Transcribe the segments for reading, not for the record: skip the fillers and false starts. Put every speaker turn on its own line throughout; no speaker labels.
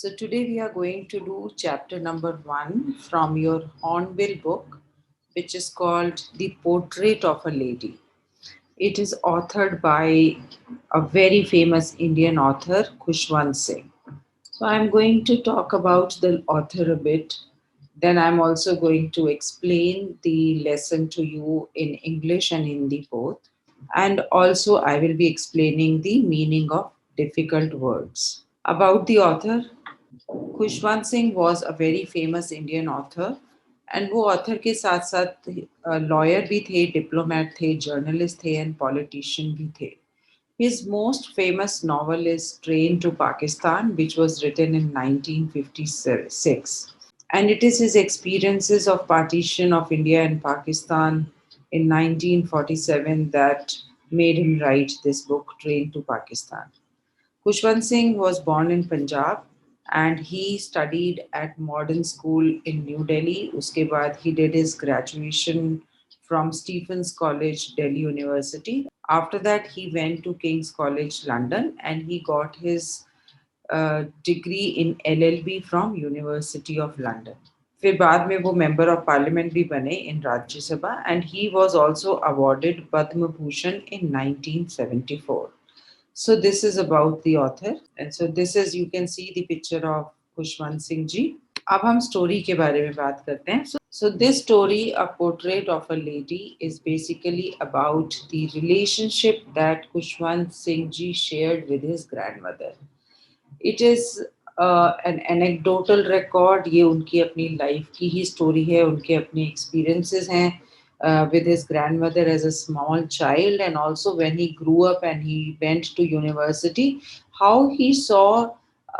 So today we are going to do chapter number 1 from your Hornbill book, which is called The Portrait of a Lady. It is authored by a very famous Indian author, Khushwant Singh. So I'm going to talk about the author a bit. Then I'm also going to explain the lesson to you in English and Hindi both. And also I will be explaining the meaning of difficult words. About the author, Khushwant Singh was a very famous Indian author and वो author के साथ साथ lawyer भी थे, diplomat थे, journalist थे and politician भी थे. His most famous novel is Train to Pakistan, which was written in 1956. And it is his experiences of partition of India and Pakistan in 1947 that made him write this book, Train to Pakistan. Khushwant Singh was born in Punjab and he studied at modern school in New Delhi. Uske baad he did his graduation from Stephens College, Delhi University. After that, he went to King's College, London, and he got his degree in LLB from University of London. फिर बाद में वो member of parliament भी बने in Rajya Sabha and he was also awarded Padma Bhushan in 1974. So this is about the author, and so this is, you can see the picture of Khushwant Singh ji. अब हम story के बारे में बात करते हैं. So this story, A Portrait of a Lady, is basically about the relationship that Khushwant Singh ji shared with his grandmother. It is an anecdotal record. ये उनकी अपनी लाइफ की ही स्टोरी है, उनके अपने एक्सपीरियंसेस हैं with his grandmother as a small child, and also when he grew up and he went to university, how he saw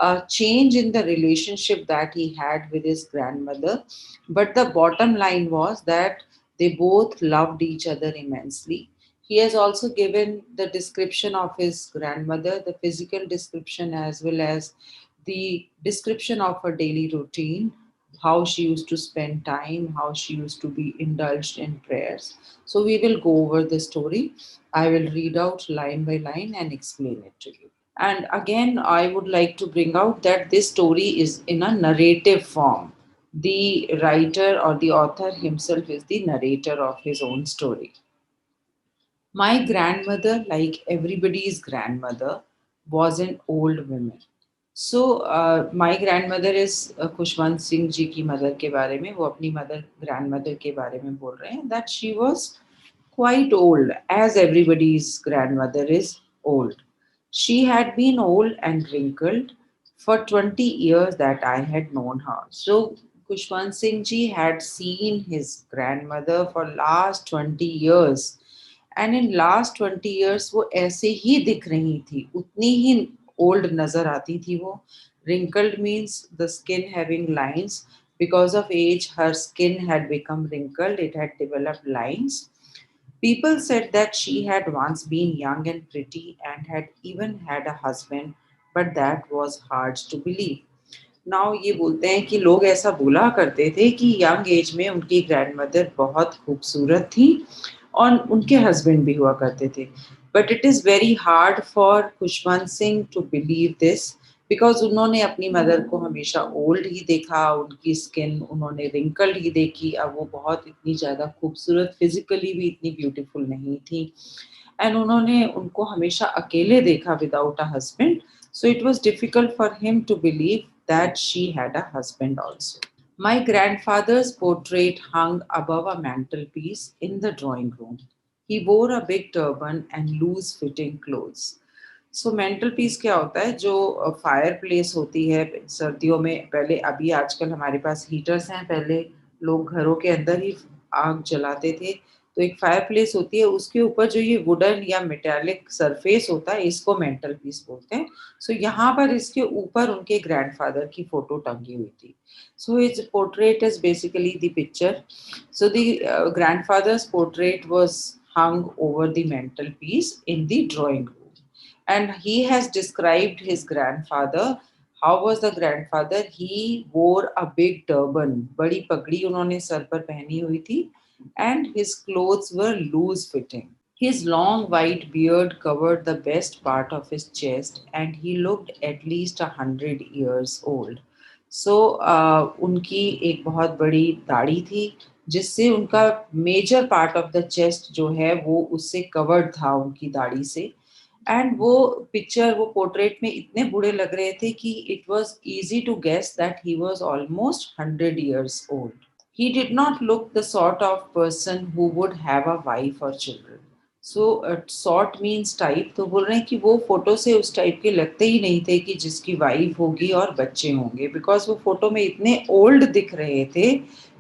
a change in the relationship that he had with his grandmother. But the bottom line was that they both loved each other immensely. He has also given the description of his grandmother, the physical description as well as the description of her daily routine, how she used to spend time, how she used to be indulged in prayers. So we will go over the story. I will read out line by line and explain it to you. And again, I would like to bring out that this story is in a narrative form. The writer or the author himself is the narrator of his own story. My grandmother, like everybody's grandmother, was an old woman. So my grandmother is Khushwant Singh जी की mother के बारे में, वो अपनी mother grandmother के बारे में बोल रहे हैं, that she was quite old, as everybody's grandmother is old. She had been old and wrinkled for 20 years that I had known her. So Kushwant Singh ji had seen his grandmother for last 20 years, and in last 20 years वो ऐसे ही दिख रही थी, उतनी ही old नजर आती थी वो. Wrinkled means the skin having lines. Because of age, her skin had become wrinkled, it had developed lines. People said that she had once been young and pretty and had even had a husband, but that was hard to believe. Now ये बोलते हैं कि लोग ऐसा बोला करते थे कि यंग एज में उनकी ग्रैंडमदर बहुत खूबसूरत थी और उनके हस्बैंड भी हुआ करते थे. But it is very hard for Khushwant Singh to believe this, because उन्होंने अपनी मदर को हमेशा ओल्ड ही देखा, उनकी स्किन उन्होंने रिंकल्ड ही देखी. अब वो बहुत इतनी ज़्यादा खूबसूरत, फिजिकली भी इतनी ब्यूटीफुल नहीं थी, एंड उन्होंने उनको हमेशा अकेले देखा without a husband. So it was difficult for him to believe that she had a husband also. My grandfather's portrait hung above a mantelpiece in the drawing room. He wore a big turban and loose fitting clothes. So mental peace क्या होता है, जो fire place होती है सर्दियों में. पहले, अभी आजकल हमारे पास हीटर्स हैं, पहले लोग घरों के अंदर ही आग जलाते थे. तो एक फायर प्लेस होती है, उसके ऊपर जो ये वुडन या मेटालिक सरफेस होता है, इसको मेंटल पीस बोलते हैं. सो यहाँ पर इसके ऊपर उनके ग्रैंडफादर की फोटो टंगी हुई थी. So his portrait is basically the picture. So the grandfathers portrait was hung over the mantel piece in the drawing room. And he has described his grandfather. How was the grandfather? He wore a big turban. बड़ी पगड़ी उन्होंने sir पर पहनी हुई थी, and his clothes were loose fitting. His long white beard covered the best part of his chest, and he looked at least 100 years old. So, उनकी एक बहुत बड़ी दाढ़ी थी, जिससे उनका major part of the chest जो है वो उससे कवर्ड था उनकी दाढ़ी से. एंड वो पिक्चर, वो पोर्ट्रेट में इतने बूढ़े लग रहे थे कि it was easy to guess that he was almost 100 years old. He did not look the sort of person who would have a wife or children. So sort means type. तो बोल रहे हैं कि वो फोटो से उस type के लगते ही नहीं थे कि जिसकी वाइफ होगी और बच्चे होंगे, बिकॉज वो फोटो में इतने ओल्ड दिख रहे थे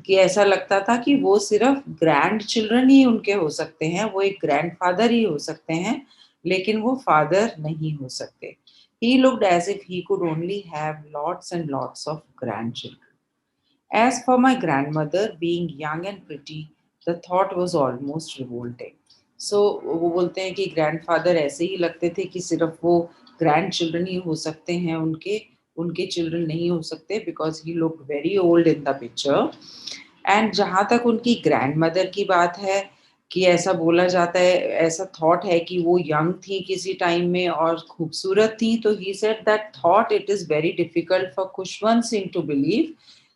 कि ऐसा लगता था कि वो सिर्फ ग्रैंड चिल्ड्रन ही उनके हो सकते हैं, वो एक ग्रैंड फादर ही हो सकते हैं, लेकिन वो फादर नहीं हो सकते. He looked as if he could only have lots and lots of grandchildren. As for my grandmother being young and pretty, the thought was almost revolting. So वो बोलते हैं कि ग्रैंडफादर ऐसे ही लगते थे कि सिर्फ वो ग्रैंड चिल्ड्रन ही हो सकते हैं उनके, उनके चिल्ड्रन नहीं हो सकते, because he look very old in the picture. And जहाँ तक उनकी ग्रैंड मदर की बात है कि ऐसा बोला जाता है, ऐसा थॉट है कि वो यंग थी किसी टाइम में और खूबसूरत थी, तो he said that thought it is very difficult for Khushwant Singh to believe,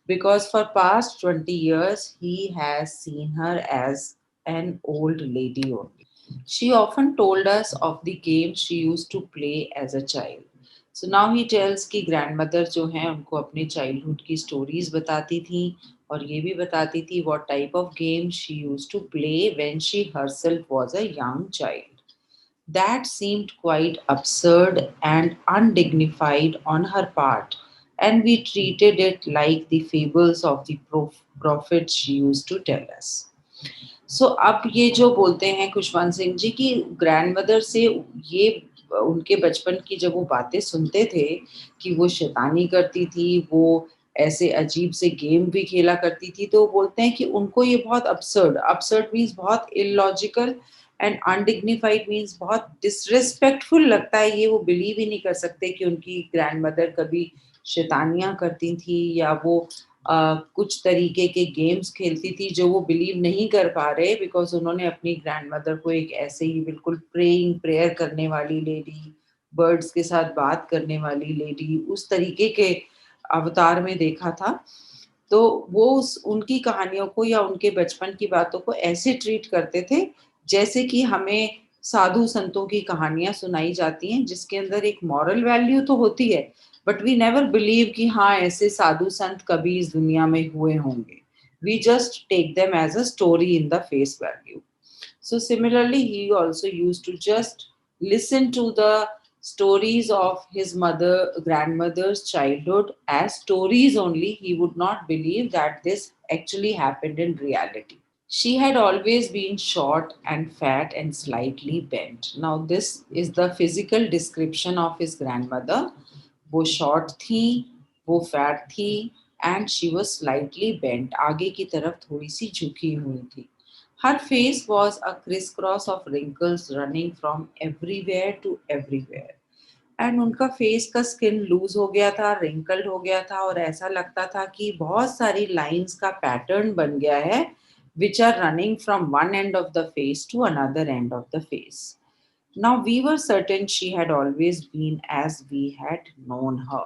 because for past 20 years he has seen her as an old lady only. She often told us of the games she used to play as a child. So now he tells कि grandmother जो हैं उनको अपने childhood की stories बताती थी और ये भी बताती थी what type of games she used to play when she herself was a young child. That seemed quite absurd and undignified on her part, and we treated it like the fables of the prophets she used to tell us. सो अब ये जो बोलते हैं खुशवंत सिंह जी की grand mother से ये उनके बचपन की जब वो बातें सुनते थे कि वो शैतानी करती थी, वो ऐसे अजीब से गेम भी खेला करती थी, तो बोलते हैं कि उनको ये बहुत अपसर्ड, अपसर्ड मीन्स बहुत इलॉजिकल, एंड अनडिग्निफाइड मीन्स बहुत डिसरिस्पेक्टफुल लगता है. ये वो बिलीव ही नहीं कर सकते कि उनकी ग्रैंड मदर कभी शैतानियां करती थी या वो कुछ तरीके के गेम्स खेलती थी जो वो बिलीव नहीं कर पा रहे, बिकॉज उन्होंने अपनी ग्रैंड मदर को एक ऐसे ही बिल्कुल प्रेइंग प्रेयर करने वाली लेडी, बर्ड्स के साथ बात करने वाली लेडी, उस तरीके के अवतार में देखा था. तो वो उस उनकी कहानियों को या उनके बचपन की बातों को ऐसे ट्रीट करते थे जैसे कि हमें साधु संतों की कहानियां सुनाई जाती हैं जिसके अंदर एक मॉरल वैल्यू तो होती है, बट वी नेवर बिलीव कि हाँ ऐसे साधु संत कभी इस दुनिया में हुए होंगे. We just take them as a story in the face value. So similarly, he also used to just listen to the stories of his grandmother's childhood as stories only. He would not believe that this actually happened in reality. She had always been short and fat and slightly bent. Now, this is the physical description of his grandmother. वो short थी, वो fat थी, and she was slightly bent. आगे की तरफ थोड़ी सी झुकी हुई थी. Her face was a crisscross of wrinkles running from everywhere to everywhere. And उनका फेस का स्किन लूज हो गया था, रिंकल्ड हो गया था और ऐसा लगता था कि बहुत सारी लाइंस का पैटर्न बन गया है which are running from one end of the face to another end of the face. Now we were certain she had always been as we had known her.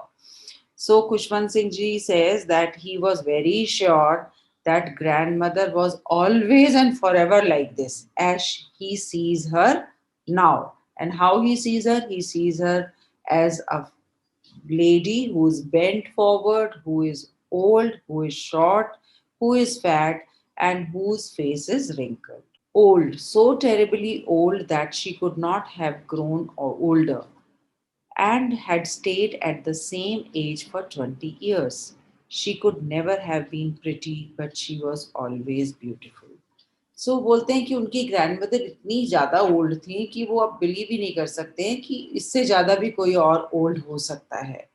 So Kushwant Singh ji says that he was very sure that grandmother was always and forever like this as he sees her now. And how he sees her as a lady who is bent forward, who is old, who is short, who is fat, and whose face is wrinkled. Old, so terribly old that she could not have grown or older, and had stayed at the same age for 20 years. She could never have been pretty, but she was always beautiful. सो बोलते हैं कि उनकी grandmother इतनी ज़्यादा old थी कि वो अब बिलीव ही नहीं कर सकते हैं कि इससे ज़्यादा भी कोई और ओल्ड हो सकता है.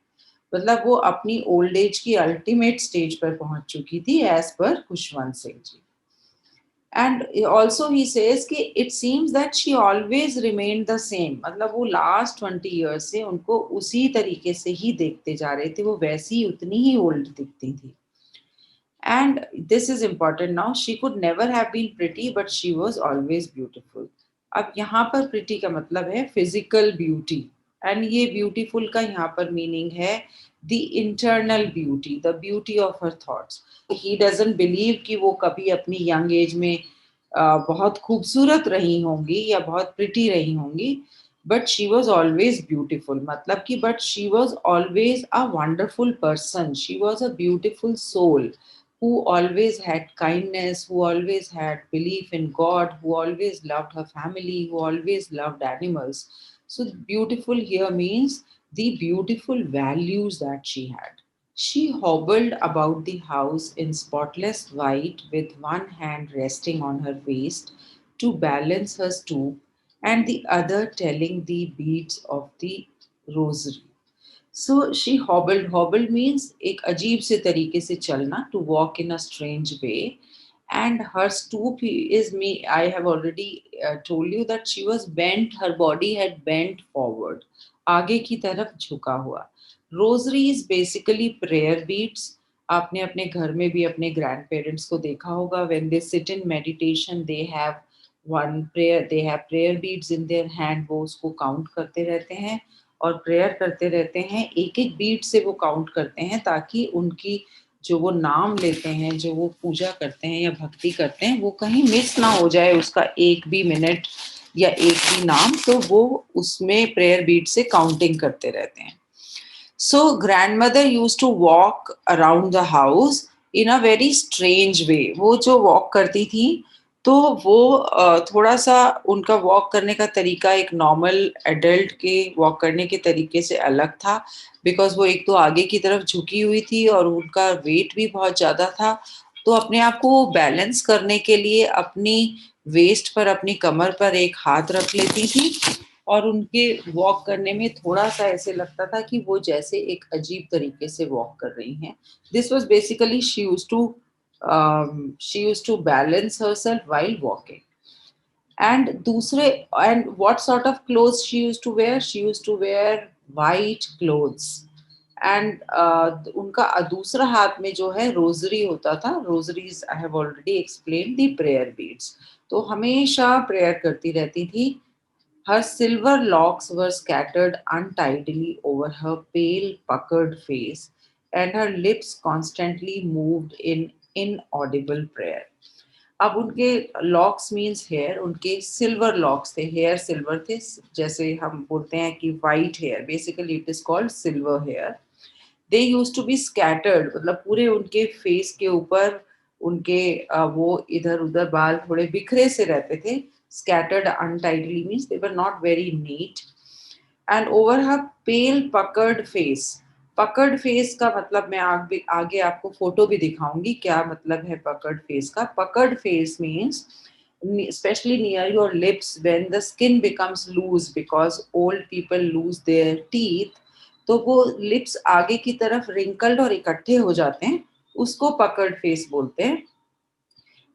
मतलब वो अपनी ओल्ड एज की अल्टीमेट स्टेज पर पहुंच चुकी थी एज पर Khushwant Singh ji. And also he says कि it seems that she always remained the same. मतलब वो लास्ट 20 years से उनको उसी तरीके से ही देखते जा रहे थे, वो वैसी उतनी ही ओल्ड दिखती थी. And this is important now. She could never have been pretty, but she was always beautiful. अब यहाँ पर प्रिटी का मतलब है फिजिकल ब्यूटी, एंड ये ब्यूटीफुल का यहाँ पर मीनिंग है the internal beauty, the beauty of her thoughts. He doesn't believe कि वो कभी अपनी यंग एज में बहुत खूबसूरत रही होंगी या बहुत प्रिटी रही होंगी, but she was always beautiful, मतलब कि but she was always a wonderful person, she was a beautiful soul who always had kindness, who always had belief in God, who always loved her family, who always loved animals. So, beautiful here means the beautiful values that she had. She hobbled about the house in spotless white with one hand resting on her waist to balance her stoop and the other telling the beads of the rosary. So she hobbled. Hobbled means एक अजीब से तरीके से चलना, to walk in a strange way. And her stoop is me. I have already told you that she was bent. Her body had bent forward. आगे की तरफ झुका हुआ. Rosary is basically prayer beads. आपने अपने घर में भी अपने ग्रैंड पेरेंट्स को देखा होगा. When they sit in meditation, they have one prayer. They have prayer beads in their hand. वो उसको काउंट करते रहते हैं और प्रेयर करते रहते हैं, एक एक बीट से वो काउंट करते हैं ताकि उनकी जो वो नाम लेते हैं, जो वो पूजा करते हैं या भक्ति करते हैं, वो कहीं मिस ना हो जाए उसका एक भी मिनट या एक भी नाम, तो वो उसमें प्रेयर बीट से काउंटिंग करते रहते हैं. So grandmother used to walk around the house in a very strange way. वो जो walk करती थी तो वो थोड़ा सा उनका walk करने का तरीका एक normal adult के walk करने के तरीके से अलग था, because वो एक तो आगे की तरफ झुकी हुई थी और उनका weight भी बहुत ज़्यादा था, तो अपने आप को बैलेंस करने के लिए अपनी वेस्ट पर, अपनी कमर पर एक हाथ रख लेती थी और उनके वॉक करने में थोड़ा-सा ऐसे लगता था कि वो जैसे एक अजीब तरीके से वॉक कर रही हैं. This was basically she used to balance herself while walking. And दूसरे and what sort of clothes she used to wear? She used to wear white clothes. And उनका दूसरा हाथ में जो है रोज़री होता था. Rosaries I have already explained the prayer beads. तो हमेशा प्रेयर करती रहती थी. Her silver locks were scattered untidily over her pale, puckered face, and her lips constantly moved in inaudible prayer. अब उनके लॉक्स मीन्स हेयर, उनके silver locks थे, hair silver थे, जैसे हम बोलते हैं कि white hair, basically it is called silver hair. They use to be scattered, मतलब पूरे उनके फेस के ऊपर उनके वो इधर उधर बाल थोड़े बिखरे से रहते थे. Scattered untidily means they were not very neat. And over her pale puckered face. Puckered face का मतलब मैं आगे आपको फोटो भी दिखाऊंगी क्या मतलब है puckered face का. Puckered face means especially near your lips when the skin becomes loose because old people lose their teeth. तो वो lips आगे की तरफ wrinkled और इकट्ठे हो जाते हैं, उसको puckered face बोलते हैं.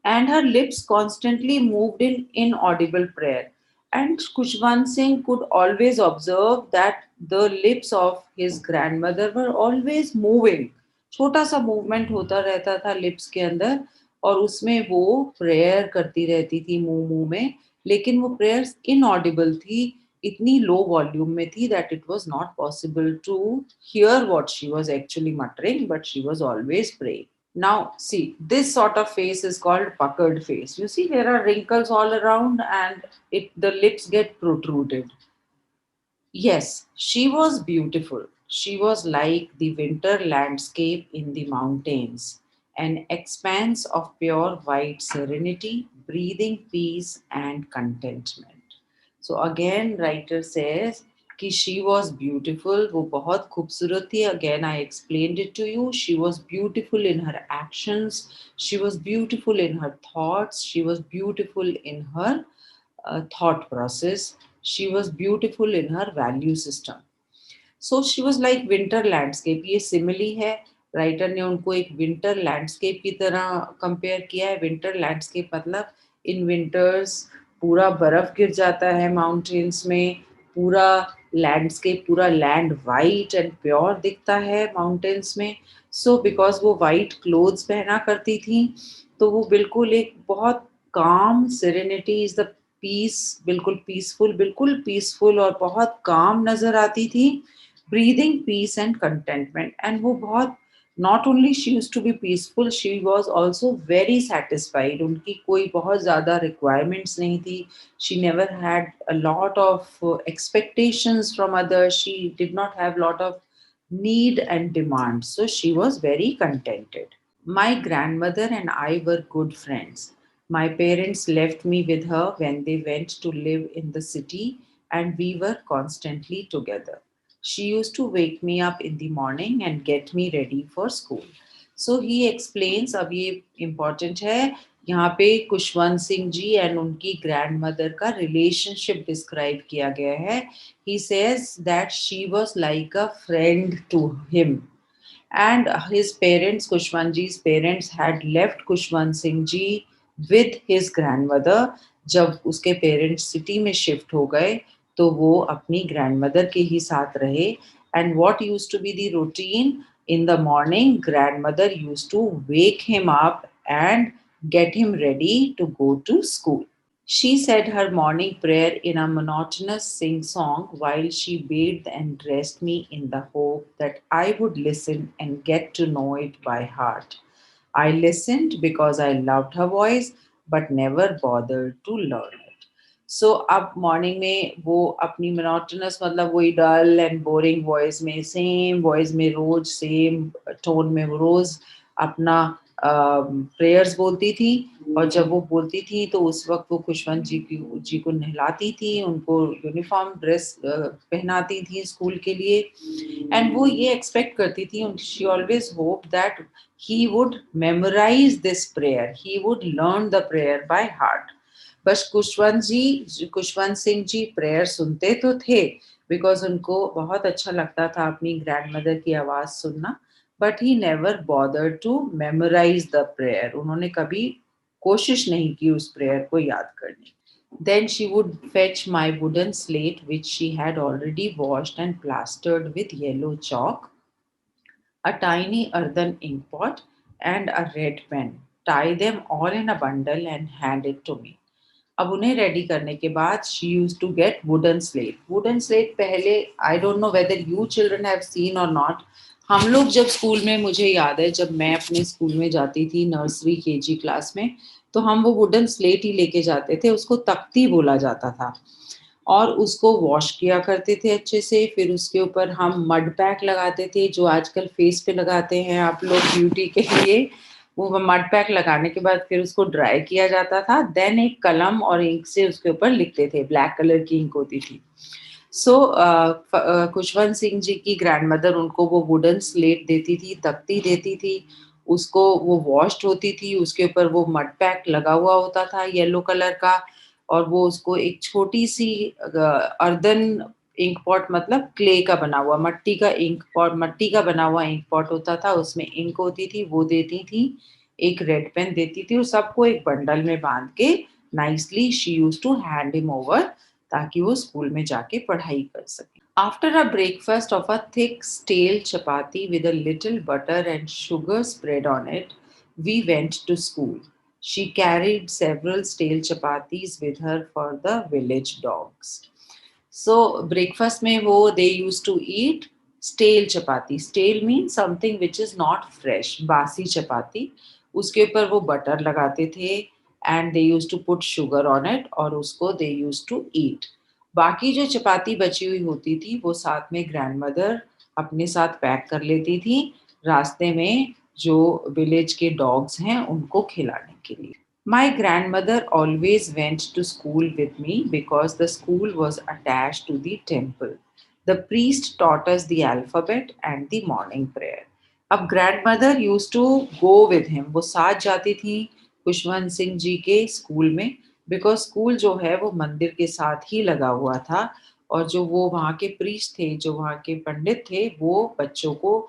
And her lips constantly moved in inaudible prayer. And Kushwan Singh could always observe that the lips of his grandmother were always moving. छोटा सा मूवमेंट होता रहता था लिप्स के अंदर और उसमें वो प्रेयर करती रहती थी मुंह मुंह में, लेकिन वो प्रेयर्स इनऑडिबल थी, इतनी लो वॉल्यूम में थी that it was not possible to hear what she was actually muttering, but she was always praying. Now, see, this sort of face is called puckered face. You see, there are wrinkles all around and the lips get protruded. Yes, she was beautiful. She was like the winter landscape in the mountains, an expanse of pure white serenity, breathing peace and contentment. So again, writer says कि she was beautiful, वो बहुत खूबसूरत थी. Again, I explained it to you. She was beautiful in her actions. She was beautiful in her thoughts. She was beautiful in her thought process. She was beautiful in her value system. So she was like winter landscape. ये simile है, writer ने उनको एक winter landscape की तरह compare किया है. Winter landscape मतलब इन विंटर्स पूरा बर्फ गिर जाता है माउंटेन्स में, पूरा लैंडस्केप, पूरा लैंड वाइट एंड प्योर दिखता है माउंटेन्स में. सो बिकॉज वो वाइट क्लोथ्स पहना करती थी तो वो बिल्कुल एक बहुत काम सेरेनिटी इज द बिल्कुल पीसफुल और बहुत काम नजर आती थी, breathing peace and contentment. And वो बहुत, not only she used to be peaceful, she was also very satisfied. उनकी कोई बहुत ज़्यादा रिक्वायरमेंट्स नहीं थी। She never had a lot of expectations from others. She did not have lot of need and demand, so she was very contented. My grandmother and I were good friends. My parents left me with her when they went to live in the city, and we were constantly together. She used to wake me up in the morning and get me ready for school. So he explains, अब ये important है, यहाँ पे Khushwant Singh ji and उनकी grand mother का relationship describe किया गया है. He says that she was like a friend to him, and his parents, Kushwant ji's parents, had left Kushwant Singh ji with his grandmother. जब उसके पेरेंट्स सिटी में shift हो गए तो वो अपनी ग्रैंडमदर के ही साथ रहे. And what used to be the routine in the morning, grandmother used to wake him up and get him ready to go to school. She said her morning prayer in a monotonous sing song while she bathed and dressed me in the hope that I would listen and get to know it by heart. I listened because I loved her voice but never bothered to learn it. सो अब morning में वो अपनी monotonous, मतलब वही dull and boring voice में, same voice में रोज same tone में वो रोज अपना प्रेयर्स बोलती थी. और जब वो बोलती थी तो उस वक्त वो खुशवंत जी को नहलाती थी, उनको यूनिफॉर्म ड्रेस पहनाती थी स्कूल के लिए. एंड वो ये एक्सपेक्ट करती थी, she always hope that he would memorize this prayer, he would learn the prayer by heart. बस खुशवंत सिंह जी प्रेयर सुनते तो थे, बिकॉज उनको बहुत अच्छा लगता था अपनी ग्रैंड मदर की आवाज सुनना, but he never bother to memorize the prayer. उन्होंने कभी कोशिश नहीं की उस प्रेयर को याद करने की. Then she would fetch my wooden slate, which she had already washed and plastered with yellow chalk, a tiny earthen ink pot, and a red pen, tie them all in a bundle, and hand it to me. अब उन्हें ready करने के बाद she use to get wooden slate. Wooden slate पहले, I don't know whether you children have seen और not. हम लोग जब स्कूल में, मुझे याद है जब मैं अपने स्कूल में जाती थी नर्सरी केजी क्लास में, तो हम वो वुडन स्लेट ही लेके जाते थे. उसको तख्ती बोला जाता था. और उसको वॉश किया करते थे अच्छे से. फिर उसके ऊपर हम मड पैक लगाते थे, जो आजकल फेस पे लगाते हैं आप लोग ब्यूटी के लिए. वो मड पैक लगाने के बाद फिर उसको ड्राई किया जाता था. देन एक कलम और इंक से उसके ऊपर लिखते थे, ब्लैक कलर की इंक होती थी. सो खुशवंत सिंह जी की ग्रैंडमदर उनको वो वुडन स्लेट देती थी, तख्ती देती थी. उसको वो वॉश्ड होती थी, उसके ऊपर वो मड पैक लगा हुआ होता था येलो कलर का. और वो उसको एक छोटी सी अर्दन इंक पॉट, मतलब क्ले का बना हुआ, मट्टी का इंक पॉट, मट्टी का बना हुआ इंक पॉट होता था, उसमें इंक होती थी, वो देती थी. एक रेड पेन देती थी और सबको एक बंडल में बांध के nicely she use to hand him over, ताकि वो स्कूल में जाके पढ़ाई कर सके. After a breakfast of a thick stale chapati with a little butter and sugar spread on it, we went to school. She carried several stale chapatis with her for the village dogs. So breakfast में वो they used to eat stale chapati. Stale means something which is not fresh, बासी चपाती. उसके ऊपर वो butter लगाते थे and they used to put sugar on it और उसको they used to eat. बाकी जो चपाती बची हुई होती थी वो साथ में ग्रैंडमदर अपने साथ पैक कर लेती थी, रास्ते में जो विलेज के डॉग्स हैं उनको खिलाने के लिए. My grandmother always went to school with me because the school was attached to the temple. The priest taught us the alphabet and the morning prayer. अब grandmother used to go with him. वो साथ जाती थी खुशवंत सिंह जी के school में, because school जो है वो मंदिर के साथ ही लगा हुआ था. और जो वो वहाँ के प्रीस्ट थे, जो वहाँ के पंडित थे, वो बच्चों को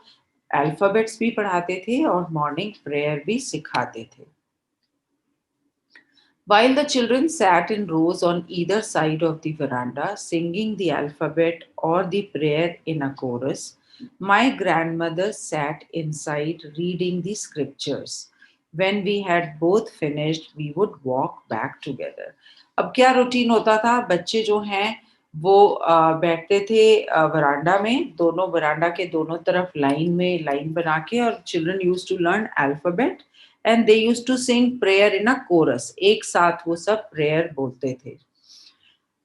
अल्फाबेट्स भी पढ़ाते थे और मॉर्निंग प्रेयर भी सिखाते थे. While the children sat in rows on either side of the veranda, singing the alphabet or the prayer in a chorus, my grandmother sat inside reading the scriptures. When we had both finished, we would walk back together. अब क्या routine होता था, बच्चे जो हैं वो बैठते थे वरांडा में, दोनों वरांडा के दोनों तरफ लाइन बना के, और children used to learn alphabet and they used to sing prayer in a chorus, एक साथ वो सब प्रेयर बोलते थे.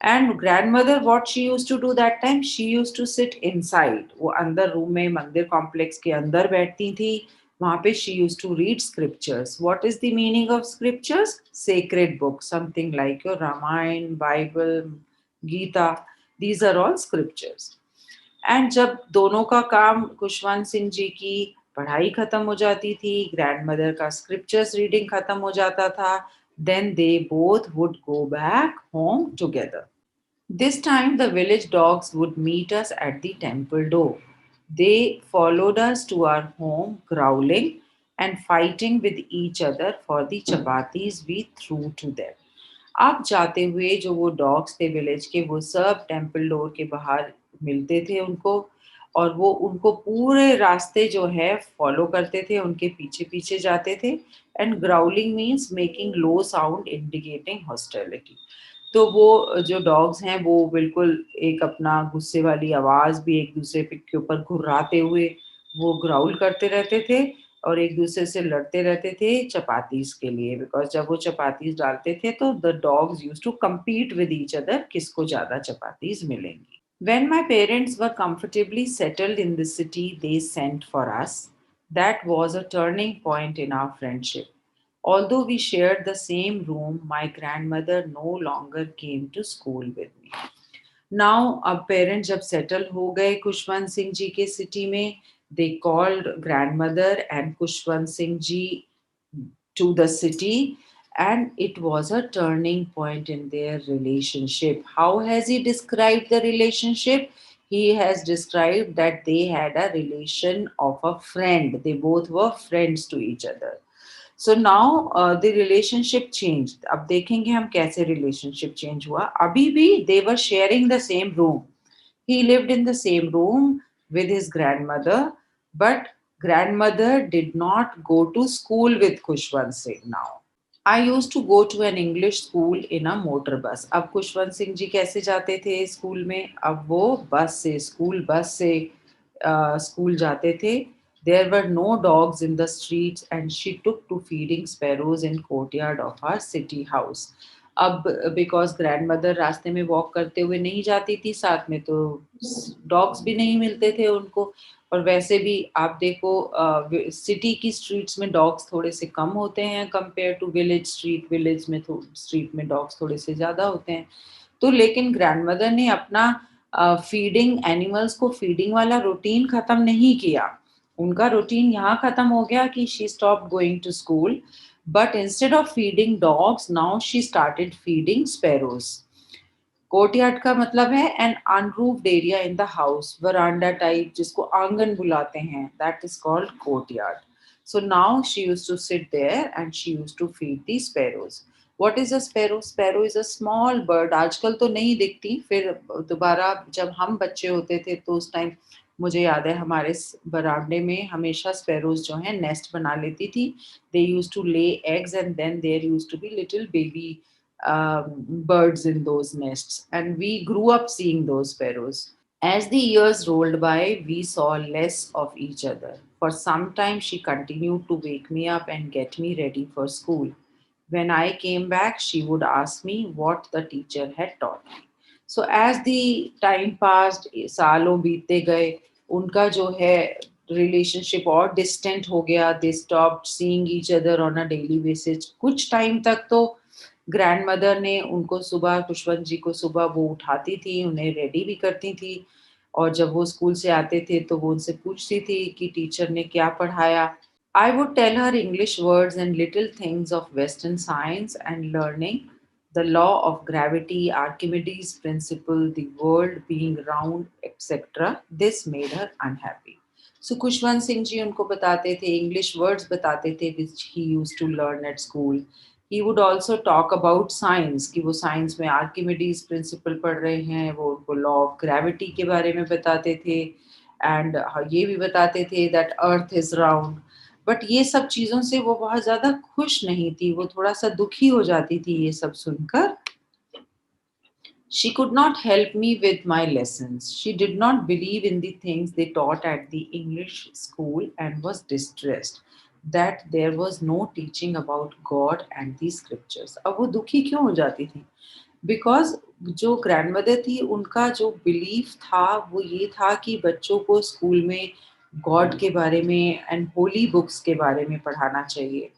And grandmother, what she used to do that time, she used to sit inside. वो अंदर रूम में मंदिर कॉम्प्लेक्स के अंदर बैठती थी. वहां पे she used to read scriptures. What is the meaning of scriptures? Sacred books, something like your Ramayana, Bible, Gita. These are all scriptures. And जब दोनों का काम, खुशवंत सिंह जी की पढ़ाई खत्म हो जाती थी, ग्रैंडमदर का स्क्रिप्चर्स रीडिंग खत्म हो जाता था, then they both would go back home together. This time, the village dogs would meet us at the temple door. They followed us to our home, growling and fighting with each other for the chapatis we threw to them. अब जाते हुए जो वो dogs थे village के, वो सब temple door के बाहर मिलते थे उनको, और वो उनको पूरे रास्ते जो है फॉलो करते थे, उनके पीछे पीछे जाते थे. And growling means making low sound indicating hostility. तो वो जो डॉग्स हैं वो बिल्कुल एक अपना गुस्से वाली आवाज भी एक दूसरे के ऊपर घुर्राते हुए वो ग्राउल करते रहते थे, और एक दूसरे से लड़ते रहते थे चपातीज के लिए, बिकॉज जब वो चपातीज डालते थे तो the dogs used to compete with each other, किसको ज्यादा चपातीज मिलेंगी. When my parents were comfortably settled in the city they sent for us, that was a turning point in our friendship. Although we shared the same room, my grandmother no longer came to school with me. Now, अब parents जब settle हो गए खुशवंत सिंह जी के city में, they called grandmother and Kushwant Singh ji to the city, and it was a turning point in their relationship. How has he described the relationship? He has described that they had a relation of a friend. They both were friends to each other. So now the relationship change. अब देखेंगे हम कैसे relationship change हुआ. अभी भी they were sharing the same room. He lived in the same room with his grandmother, but grandmother did not go to school with Kushwant Singh now. I used to go to an English school in a motor bus. अब खुशवंत सिंह जी कैसे जाते थे school में? अब वो बस से, school bus से स्कूल जाते थे. There were no dogs in the streets and she took to feeding sparrows in courtyard of our city house. अब बिकॉज ग्रैंडमदर रास्ते में वॉक करते हुए नहीं जाती थी साथ में, तो डॉग्स भी नहीं मिलते थे उनको. और वैसे भी आप देखो सिटी की स्ट्रीट्स में डॉग्स थोड़े से कम होते हैं compare to village street. Village में स्ट्रीट में डॉग्स थोड़े से ज़्यादा होते हैं. तो लेकिन ग्रैंडमदर ने अपना फीडिंग एनिमल्स को फीडिंग वाला रूटीन ख़त्म नहीं किया. उनका रूटीन यहाँ ख़त्म हो गया कि she stop going to school, but instead of feeding dogs now she started feeding sparrows. Courtyard का मतलब है an unroofed area in the house, veranda type जिसको आंगन बुलाते हैं, that is called courtyard. So now she used to sit there and she used to feed the sparrows. What is a sparrow? Sparrow is a small bird. आजकल तो नहीं दिखती, फिर दोबारा जब हम बच्चे होते थे तो उस टाइम मुझे याद है हमारे बरामदे में हमेशा स्पैरोज जो हैं नेस्ट बना लेती थी. They used to lay eggs and then there used to be little baby birds in those nests, and we grew up seeing those sparrows. As the years rolled by, we saw less of each other. For some time, she continued to wake me up and get me ready for school. When I came back, she would ask me what the teacher had taught me. So as the time passed, सालों बीतते गए, उनका जो है relationship और distant हो गया. They stopped seeing each other on a daily basis. कुछ टाइम तक तो ग्रैंडमदर ने उनको सुबह, खुशवंत जी को सुबह वो उठाती थी, उन्हें रेडी भी करती थी, और जब वो स्कूल से आते थे तो वो उनसे पूछती थी कि टीचर ने क्या पढ़ाया. I would tell her English words and little things of Western science and learning, the law of gravity, Archimedes' principle, the world being round, etc. This made her unhappy. So Kushwant Singh ji उनको बताते थे, English words बताते थे which he used to learn at school. He would also talk about science, कि वो science में Archimedes principal पढ़ रहे हैं, वो उनको लॉ ऑफ ग्रेविटी के बारे में बताते थे, एंड ये भी बताते थे that earth is round. But ये सब चीज़ों से वो बहुत ज़्यादा खुश नहीं थी, वो थोड़ा-सा दुखी हो जाती थी ये सब सुनकर। She could not help me with my lessons. She did not believe in the things they taught at the English school and was distressed that there was no teaching about God and the scriptures. अब वो दुखी क्यों हो जाती थी? Because जो grandmother थी उनका जो बिलीफ था वो ये था कि बच्चों को स्कूल में गॉड के बारे में एंड होली बुक्स के बारे में पढ़ाना चाहिए।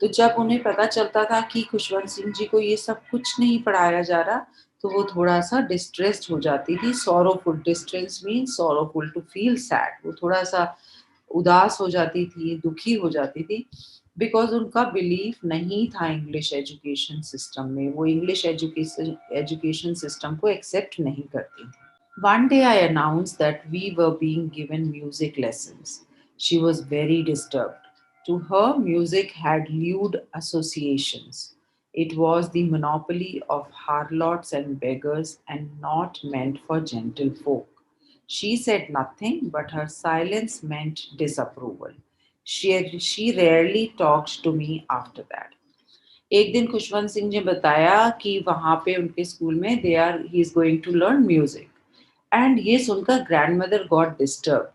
तो जब उन्हें पता चलता था कि खुशवंत सिंह जी को ये सब कुछ नहीं पढ़ाया जा रहा, तो वो थोड़ा-सा डिस्ट्रेस्ड हो जाती थी। Sorrowful, distress means sorrowful, to feel sad. वो थोड़ा-सा उदास हो जाती थी, दुखी हो जाती थी, बिकॉज़ उनका बिलीफ नहीं था इंग्लिश एजुकेशन सिस्टम में। वो इंग्लिश एजुकेशन सिस्टम को एक्सेप्ट नहीं करती थी। One day I announced that we were being given music lessons. She was very disturbed. To her, music had lewd associations. It was the monopoly of harlots and beggars and not meant for gentle folk. She said nothing, but her silence meant disapproval. She rarely talked to me after that. एक दिन खुशवंत सिंह ने बताया कि वहाँ पे उनके school में he is going to learn music and ये सुनकर grandmother got disturb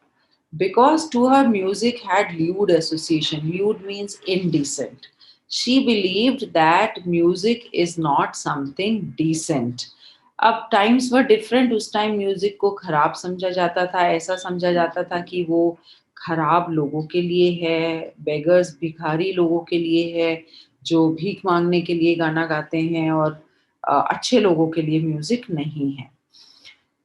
because to her music had lewd association. Lewd means indecent. She believed that music is not something decent. अब टाइम्स वर डिफरेंट। उस time music को खराब समझा जाता था, ऐसा समझा जाता था कि वो खराब लोगों के लिए है, बेगर्स भिखारी लोगों के लिए है, जो भीख मांगने के लिए गाना गाते हैं, और अच्छे लोगों के लिए म्यूजिक नहीं है।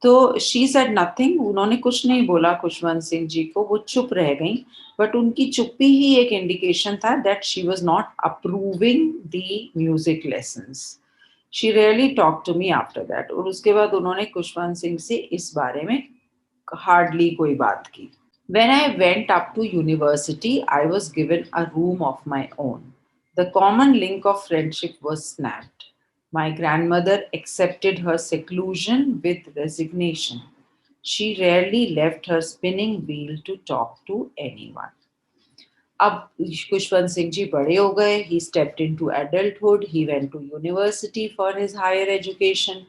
तो शी सेड नथिंग, उन्होंने कुछ नहीं बोला खुशवंत सिंह जी को, वो चुप रह गईं, बट उनकी चुप्पी ही एक इंडिकेशन था that she was not approving the music lessons. She really talked to me after that, और उसके बाद उन्होंने खुशवंत सिंह से इस बारे में हार्डली कोई बात की। When I went up to university, I was given a room of my own. The common link of friendship was snapped. My grandmother accepted her seclusion with resignation. She rarely left her spinning wheel to talk to anyone. अब खुशवंत सिंह जी बड़े हो गए, he stepped into adulthood, he went to university for his higher education.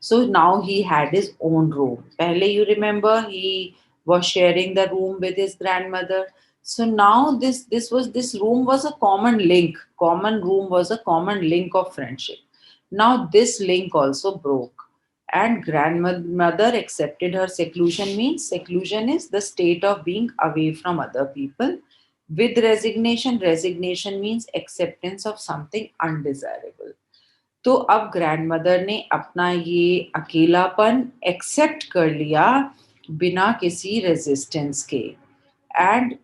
So now he had his own room. पहले you remember he was sharing the room with his grandmother. So now this room was a common link. Common room was a common link of friendship. Now this link also broke. And grandmother accepted her seclusion. Means seclusion is the state of being away from other people with resignation. Resignation means acceptance of something undesirable. तो अब grandmother ने अपना ये अकेलापन accept कर लिया बिना किसी रेजिस्टेंस के। And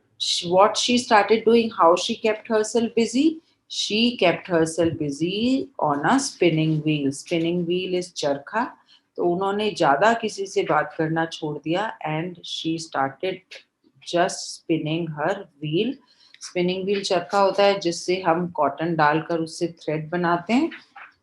what she started doing, how she kept herself busy, she kept herself busy on a spinning wheel. Spinning wheel is चरखा। तो उन्होंने ज्यादा किसी से बात करना छोड़ दिया and she started just spinning her wheel. Spinning wheel चरखा होता है जिससे हम कॉटन डालकर उससे थ्रेड बनाते हैं,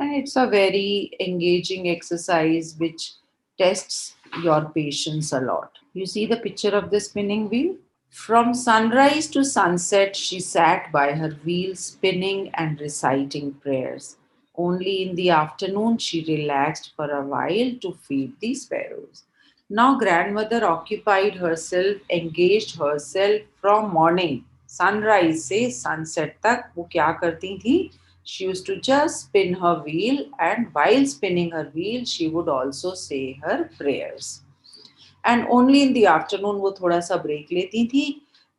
and it's a very engaging exercise which tests your patience a lot. You see the picture of the spinning wheel? From sunrise to sunset, she sat by her wheel, spinning and reciting prayers. Only in the afternoon, she relaxed for a while to feed the sparrows. Now, grandmother occupied herself, engaged herself from morning, sunrise से sunset तक वो क्या करती थी? She used to just spin her wheel, and while spinning her wheel, she would also say her prayers. And only in the afternoon वो थोड़ा सा break लेती थी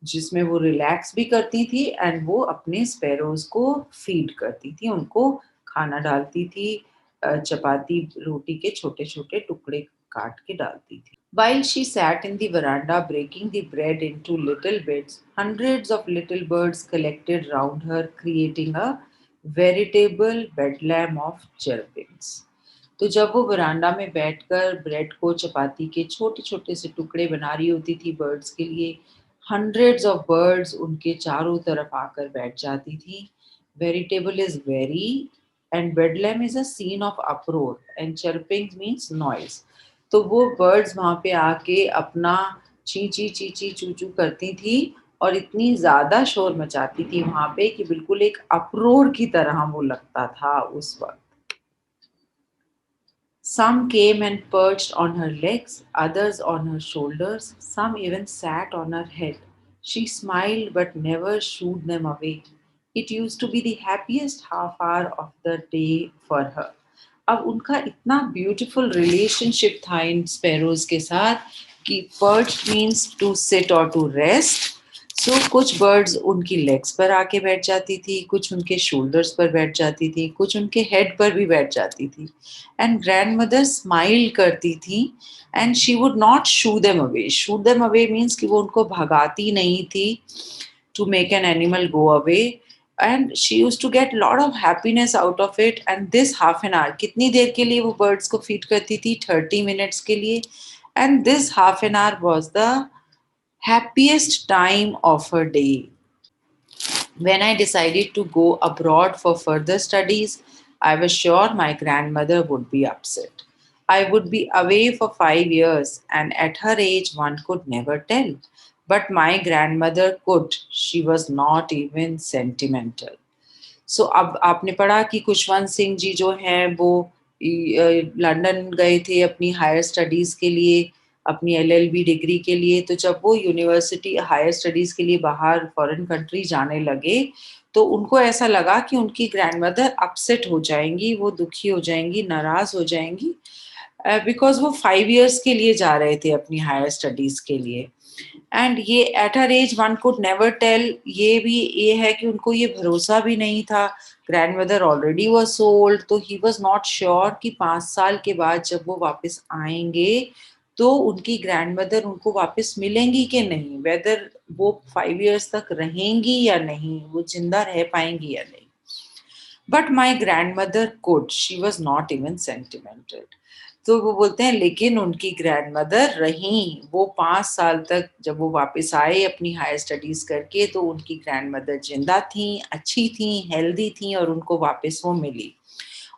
जिसमें वो रिलैक्स भी करती थी एंड वो अपने स्पैरोज को फीड करती थी, उनको खाना डालती थी, चपाती रोटी के छोटे छोटे टुकड़े काट के डालती थी. While she sat in the veranda breaking the bread into little bits, hundreds of little birds collected round her, creating a veritable bedlam of chirpings. तो जब वो वरांडा में बैठकर ब्रेड को चपाती के छोटे छोटे से टुकड़े बना रही होती थी बर्ड्स के लिए, हंड्रेड्स ऑफ बर्ड्स उनके चारों तरफ आकर बैठ जाती थी. Veritable is very and bedlam is a scene of uproar and chirping means noise. तो वो बर्ड्स वहां पे आके अपना ची ची ची ची चू चू करती थी और इतनी ज़्यादा शोर मचाती थी वहाँ पे कि बिल्कुल एक अप्रोर की तरह वो लगता था उस वक़्त। Some came and perched on her legs, others on her shoulders, some even sat on her head. She smiled but never shooed them away. It used to be the happiest half hour of the day for her. अब उनका इतना beautiful relationship था इन sparrows के साथ कि perch means to sit और to rest. सो कुछ birds उनकी लेग्स पर आके बैठ जाती थी, कुछ उनके शोल्डर्स पर बैठ जाती थी, कुछ उनके हेड पर भी बैठ जाती थी। एंड ग्रैंड मदर स्माइल करती थी and she would not shoo them away. Shoo them away means कि वो उनको भगाती नहीं थी to make an animal go away. And she use to get lot of happiness out of it. And this half an hour, कितनी देर के लिए वो बर्ड्स को फीड करती थी? 30 मिनट्स के लिए। And this half an our was the happiest time of her day. When I decided to go abroad for further studies, I was sure my grandmother would be upset. I would be away for 5 years, and at her age, one could never tell. But my grandmother could. She was not even sentimental. सो अब आपने पढ़ा कि खुशवंत सिंह जी जो हैं वो London गए थे अपनी हायर स्टडीज़ के लिए, अपनी एलएलबी डिग्री के लिए। तो जब वो यूनिवर्सिटी हायर स्टडीज़ के लिए बाहर फॉरेन कंट्री जाने लगे, तो उनको ऐसा लगा कि उनकी ग्रैंडमदर अपसेट हो जाएँगी, वो दुखी हो जाएँगी, नाराज़ हो जाएँगी, बिकॉज़ वो 5 इयर्स के लिए जा रहे थे अपनी हायर स्टडीज़ के लिए। एंड ये at her age one could never tell, ये भी ये है कि उनको ये भरोसा भी नहीं था। Grand mother already was so old, तो ही वॉज नॉट श्योर कि 5 साल के बाद जब वो वापस आएंगे तो उनकी ग्रैंड मदर उनको वापस मिलेंगी कि नहीं, वेदर वो 5 इयर्स तक रहेंगी या नहीं, वो जिंदा रह पाएंगी या नहीं। But my grand mother could, she was not even sentimental. तो वो बोलते हैं लेकिन उनकी ग्रैंड मदर रही, वो 5 साल तक जब वो वापस आए अपनी हायर स्टडीज करके, तो उनकी ग्रैंड मदर जिंदा थी, अच्छी थी, हेल्दी थी, और उनको वापस वो मिली।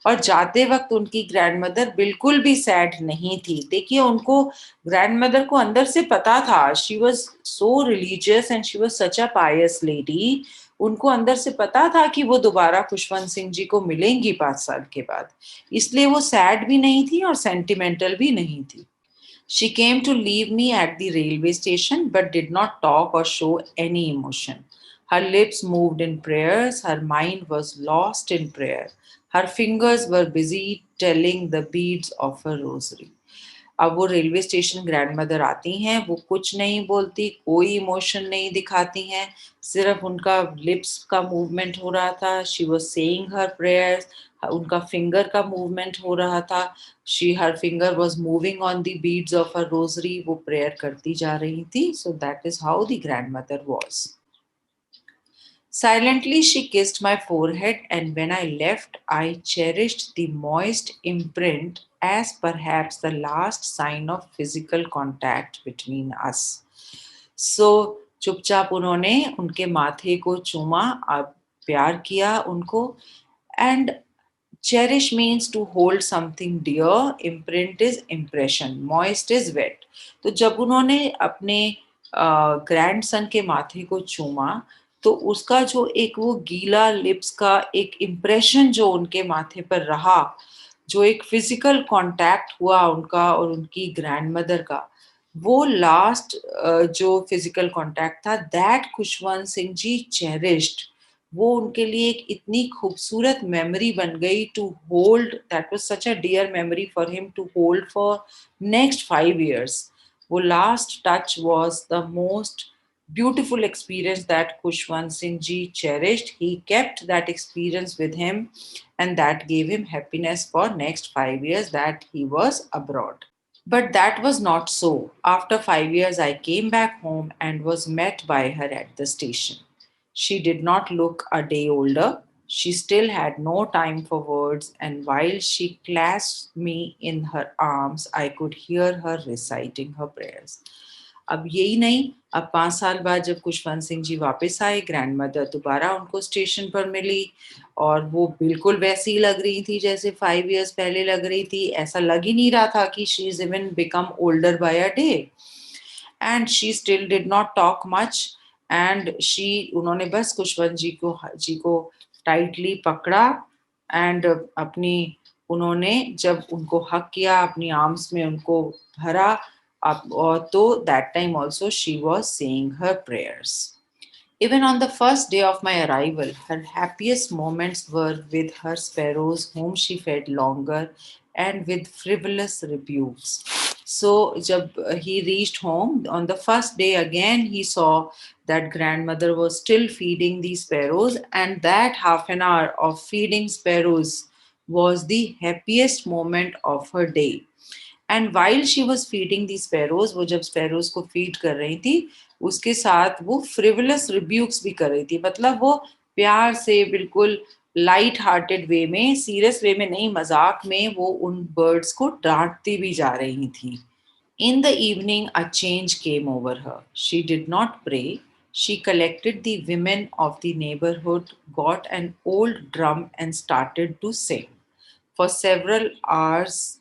और जाते वक्त उनकी ग्रैंड मदर बिल्कुल भी सैड नहीं थी। देखिए, उनको ग्रैंड मदर को अंदर से पता था, she was so religious and she was such a pious lady. उनको अंदर से पता था कि वो दोबारा खुशवंत सिंह जी को मिलेंगी 5 साल के बाद, इसलिए वो सैड भी नहीं थी और सेंटिमेंटल भी नहीं थी। She came to leave me at the railway station but did not talk or show any emotion. Her lips moved in prayers, her mind was lost in prayer. Her fingers were busy telling the beads of her rosary. अब वो railway station grand mother आती हैं, वो कुछ नहीं बोलती, कोई emotion नहीं दिखाती हैं, सिर्फ उनका लिप्स का मूवमेंट हो रहा था, she was saying her prayers, उनका फिंगर का मूवमेंट हो रहा था, she her finger was moving on the beads of her rosary, वो प्रेयर करती जा रही थी। So that is how the grand mother was. Silently, she kissed my forehead, and when I left, I cherished the moist imprint as perhaps the last sign of physical contact between us. So, चुपचाप उन्होंने उनके माथे को चूमा, अब प्यार किया उनको। And cherish means to hold something dear, imprint is impression, moist is wet। तो जब उन्होंने अपने ग्रैंड सन के माथे को चूमा, तो उसका जो एक वो गीला लिप्स का एक इम्प्रेशन जो उनके माथे पर रहा, जो एक फिजिकल कांटेक्ट हुआ उनका और उनकी ग्रैंडमदर का, वो लास्ट जो फिजिकल कांटेक्ट था, दैट खुशवंत सिंह जी चेरिश्ड। वो उनके लिए एक इतनी खूबसूरत मेमोरी बन गई to hold, that was such a dear memory for him to hold for next 5 years. वो last touch was the most beautiful experience that Khushwant Singh ji cherished. He kept that experience with him, and that gave him happiness for next 5 years that he was abroad. But that was not so. After 5 years, I came back home and was met by her at the station. She did not look a day older. She still had no time for words, and while she clasped me in her arms, I could hear her reciting her prayers. अब यही नहीं, अब 5 साल बाद जब खुशवंत सिंह जी वापस आए, grand mother दोबारा उनको स्टेशन पर मिली, और वो बिल्कुल वैसी लग रही थी जैसे 5 इयर्स पहले लग रही थी। ऐसा लग ही नहीं रहा था कि she is even become older bye a day. And she still did not talk much, and she उन्होंने बस खुशवंत जी को टाइटली पकड़ा एंड अपनी उन्होंने जब उनको हक किया अपनी आर्म्स में उनको भरा और तो that time also she was saying her prayers. Even on the first day of my arrival, her happiest moments were with her sparrows, whom she fed longer, and with frivolous rebukes. So, jab he reached home on the first day, again he saw that grandmother was still feeding the sparrows, and that half an hour of feeding sparrows was the happiest moment of her day. And while she was feeding the sparrows, वो जब sparrows को feed कर रही थी उसके साथ वो frivolous रिब्यूक्स भी कर रही थी. मतलब वो प्यार से बिल्कुल लाइट हार्टेड वे में, सीरियस वे में नहीं, मजाक में वो उन बर्ड्स को डांटती भी जा रही थी. In the evening, a change came over her. She did not pray. She collected the women of the neighborhood, got an old drum, and started to sing. For several hours,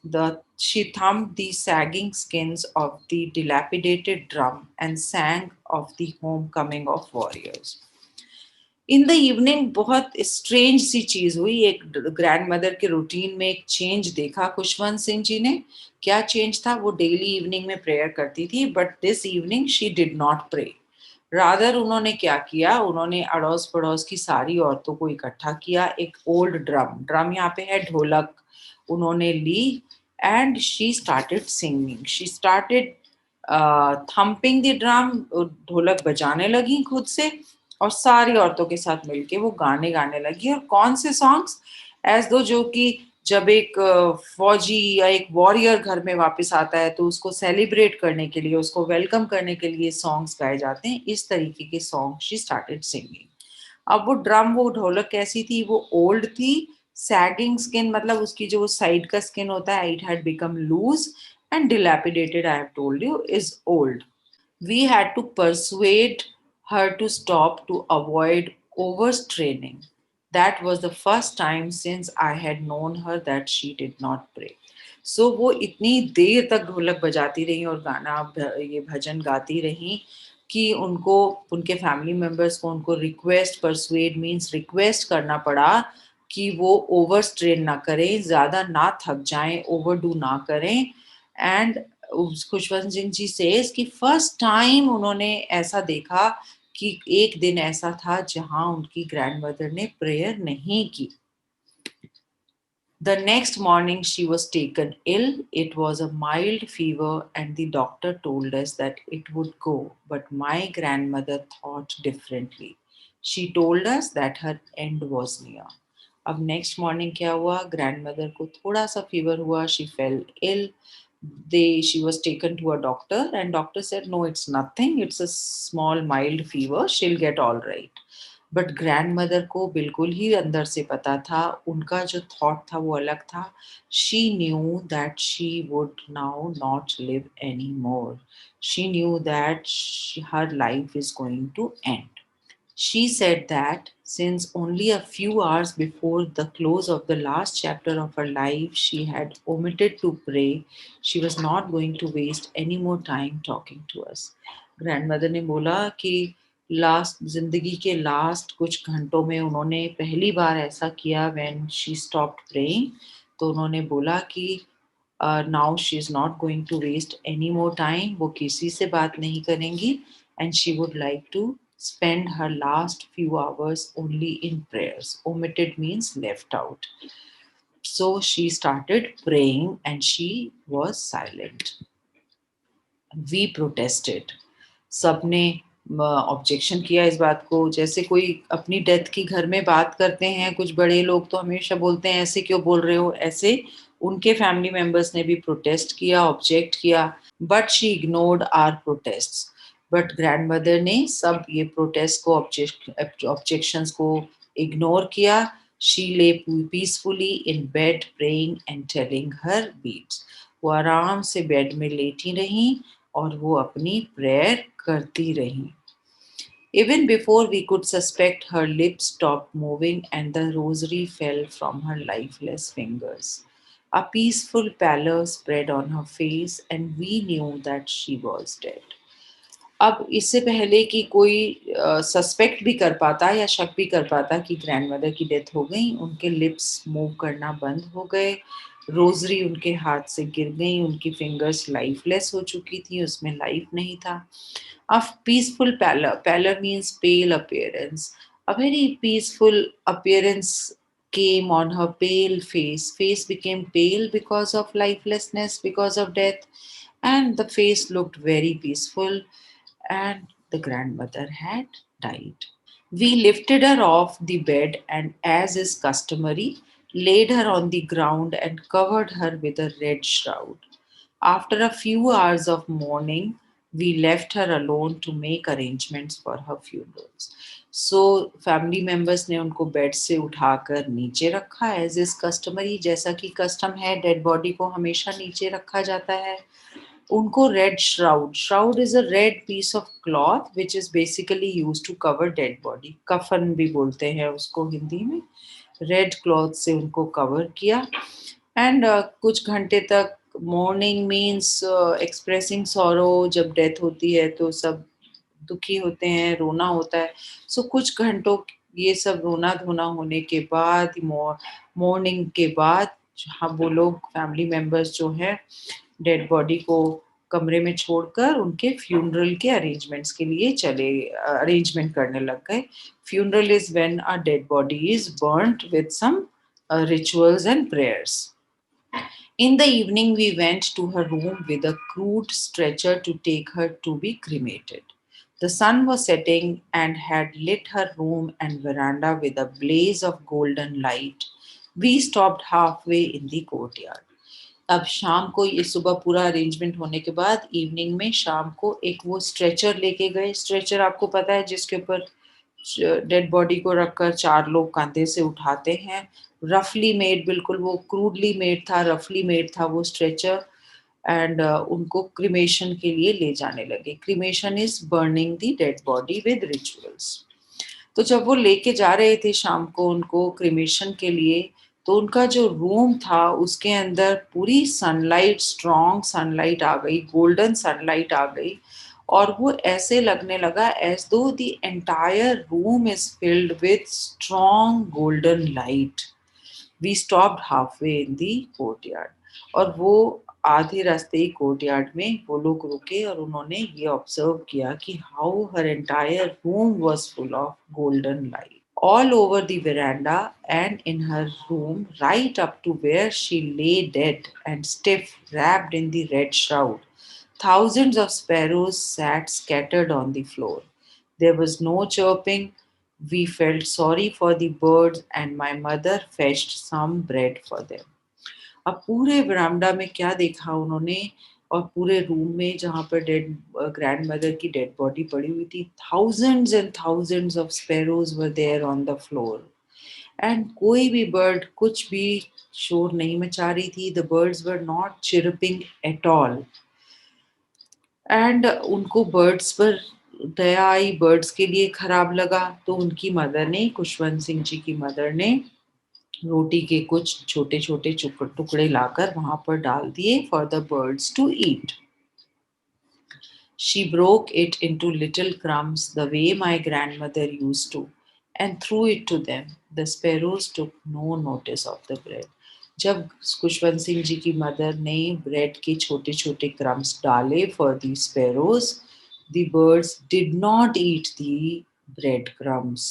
she thumped the sagging skins of the dilapidated drum and sang of the homecoming of warriors. In the evening बहुत strange सी चीज हुई. एक grand mother के routine में एक change देखा खुशवंत सिंह जी ने. क्या चेंज था? वो डेली इवनिंग में प्रेयर करती थी, but this evening she did not pray. Rather उन्होंने क्या किया, उन्होंने अड़ोस पड़ोस की सारी औरतों को इकट्ठा किया. एक ओल्ड ड्रम, ड्रम यहाँ पे है ढोलक, उन्होंने ली and she started singing. She started thumping the drum, ढोलक बजाने लगी खुद से और सारी औरतों के साथ मिलके वो गाने गाने लगी. और कौन से सॉन्ग्स? एज दो जो कि जब एक फौजी या एक वॉरियर घर में वापस आता है तो उसको सेलिब्रेट करने के लिए, उसको वेलकम करने के लिए सॉन्ग्स गाए जाते हैं, इस तरीके के सॉन्ग शी स्टार्टेड सिंगिंग. अब वो ड्रम, वो ढोलक कैसी थी? वो ओल्ड थी, सैगिंग स्किन, मतलब उसकी जो साइड का स्किन होता है, it had become loose and dilapidated, I have told you, is old. We had to persuade her to stop to avoid overstraining. That was the first time since I had known her that she did not pray. So वो इतनी देर तक ढोलक बजाती रही और गाना ये भजन गाती रही कि उनको, उनके फैमिली मेंबर्स को उनको रिक्वेस्ट, परसुएड मीन्स रिक्वेस्ट करना पड़ा कि वो ओवर स्ट्रेन ना करें, ज़्यादा ना थक जाएं, ओवरडू ना करें. एंड खुशवंत सिंह जी सेज कि फर्स्ट टाइम उन्होंने ऐसा देखा कि एक दिन ऐसा था जहां उनकी ग्रैंडमदर ने प्रेयर नहीं की. The next morning, she was taken ill. It was a mild fever, and the doctor told us that it would go. But my grandmother thought differently. She told us that her end was near. अब next morning क्या हुआ? Grandmother को थोड़ा सा fever हुआ, she fell ill. She was taken to a doctor, and doctor said no, it's nothing, it's a small mild fever, she'll get all right. But grand mother को बिल्कुल ही अंदर से पता था, उनका जो थॉट था वो अलग था. She knew that she would now not live any more. She knew that her life is going to end. She said that since only a few hours before the close of the last chapter of her life she had omitted to pray, she was not going to waste any more time talking to us. Grandmother ने बोला कि last जिंदगी के last कुछ घंटों में उन्होंने पहली बार ऐसा किया when she stopped praying. तो उन्होंने बोला कि now she is not going to waste any more time, वो किसी से बात नहीं करेंगी, and she would like to spend her last few hours only in prayers. Omitted means left out. So she started praying and she was silent. We protested. सबने objection किया इस बात को. जैसे कोई अपनी डेथ की घर में बात करते हैं कुछ बड़े लोग तो हमेशा बोलते हैं ऐसे क्यों बोल रहे हो, ऐसे उनके फैमिली मेंबर्स ने भी प्रोटेस्ट किया, ऑब्जेक्ट किया. But she ignored our protests. But grandmother ने सब ये प्रोटेस्ट को, ऑब्जेक्शंस को इग्नोर किया. She lay peacefully in bed praying and telling her beads. वो आराम से बेड में लेटी रही और वो अपनी प्रेयर करती रही. Even before we could suspect, her lips stopped moving and the rosary fell from her lifeless fingers. A peaceful pallor spread on her face, and we knew that she was dead. अब इससे पहले कि कोई suspect भी कर पाता या शक भी कर पाता कि ग्रैंडमदर की डेथ हो गई, उनके लिप्स मूव करना बंद हो गए, रोज़री उनके हाथ से गिर गई, उनकी फिंगर्स लाइफलेस हो चुकी थी, उसमें लाइफ नहीं था। A peaceful pallor. Pallor means pale appearance. A very peaceful appearance came on her pale face. Face became pale because of lifelessness, because of death, and the face looked very peaceful, and the grandmother had died. We lifted her off the bed and, as is customary, laid her on the ground and covered her with a red shroud. After a few hours of mourning, we left her alone to make arrangements for her funerals. So family members ने उनको bed से उठाकर नीचे रखा as is customary, जैसा कि custom है, dead body को हमेशा नीचे रखा जाता है। उनको red shroud, shroud is a red piece of cloth which is basically use to cover dead body, कफन भी बोलते हैं उसको हिंदी में। रेड क्लॉथ से उनको कवर किया एंड कुछ घंटे तक, मॉर्निंग मीन्स एक्सप्रेसिंग सॉरो, जब डेथ होती है तो सब दुखी होते हैं, रोना होता है। सो कुछ घंटों ये सब रोना धोना होने के बाद, मॉर्निंग के बाद, हाँ, वो लोग फैमिली मेंबर्स जो हैं डेड बॉडी को कमरे में छोड़कर उनके फ्यूनरल के अरेंजमेंट्स के लिए चले, अरेंजमेंट करने लग गए। Funeral is when a dead body is burned with some rituals and prayers. In the evening, we went to her room with a crude stretcher to take her to be cremated. The sun was setting and had lit her room and veranda with a blaze of golden light. We stopped halfway in the courtyard. अब शाम को, ये सुबह पूरा arrangement होने के बाद, evening में शाम को एक वो स्ट्रेचर लेके गए। स्ट्रेचर आपको पता है, जिसके ऊपर डेड बॉडी को रखकर चार लोग कंधे से उठाते हैं। रफली मेड, बिल्कुल वो क्रूडली मेड था, रफली मेड था वो स्ट्रेचर। एंड उनको क्रिमेशन के लिए ले जाने लगे। Cremation is burning the dead body with rituals. तो जब वो लेके जा रहे थे शाम को उनको क्रिमेशन के लिए, तो उनका जो रूम था उसके अंदर पूरी सनलाइट, स्ट्रॉन्ग सनलाइट आ गई, गोल्डन सनलाइट आ गई, और वो ऐसे लगने लगा as though the entire room is filled with strong golden light. We stopped halfway in the courtyard, और वो आधे रास्ते कोर्टयार्ड में वो लोग रुके और उन्होंने ये ऑब्जर्व किया कि how her entire room was full of golden light all over the veranda and in her room, right up to where she lay dead and stiff, wrapped in the red shroud. Thousands of sparrows sat scattered on the floor. There was no chirping. We felt sorry for the birds, and my mother fetched some bread for them. अब पूरे बरामदा में क्या देखा उन्होंने, और पूरे room में जहाँ पर डेड ग्रैंड मदर की डेड बॉडी पड़ी हुई थी, thousands and thousands of sparrows were there on the floor, and कोई भी बर्ड कुछ भी शोर नहीं मचा रही थी। The birds were not chirping at all. And उनको बर्ड्स पर दया आई, बर्ड्स के लिए खराब लगा, तो उनकी मदर ने, खुशवंत सिंह जी की मदर ने, रोटी के कुछ छोटे छोटे टुकड़े लाकर वहां पर डाल दिए for the birds to eat. She broke it into little crumbs the way my grandmother used to and threw it to them. The sparrows took no notice of the bread. जब खुशवंत सिंह जी की मदर ने bread के छोटे छोटे crumbs डाले for the sparrows, the birds did not eat the bread crumbs,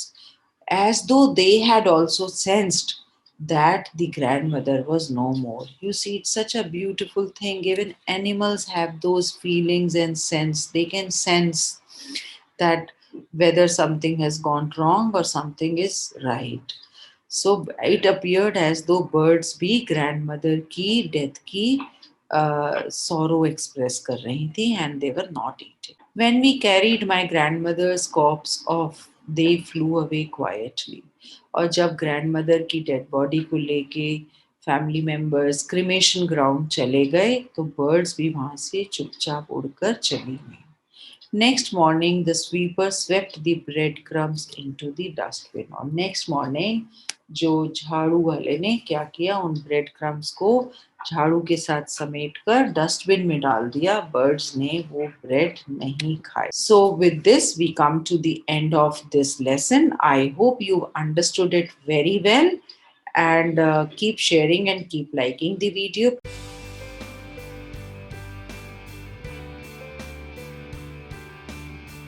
as though they had also sensed that the grandmother was no more. You see, it's such a beautiful thing. Even animals have those feelings and sense. They can sense that whether something has gone wrong or something is right. So it appeared as though birds भी grandmother की death की sorrow express कर रही थी, and they were not eating. When we carried my grandmother's corpse off, they flew away quietly. और जब grandmother की dead body को लेके फैमिली मेंबर्स क्रिमेशन ग्राउंड चले गए, तो बर्ड्स भी वहां से चुपचाप उड़कर चली गई। Next morning, the sweeper swept the breadcrumbs into the dustbin. और next morning, जो झाड़ू वाले ने क्या किया, उन ब्रेड क्रम्स को झाड़ू के साथ समेट कर डस्टबिन में डाल दिया. बर्ड्स ने वो ब्रेड नहीं खाए. So with this, we come to the end of this lesson. I hope you understood it very well, and keep sharing and keep liking the video.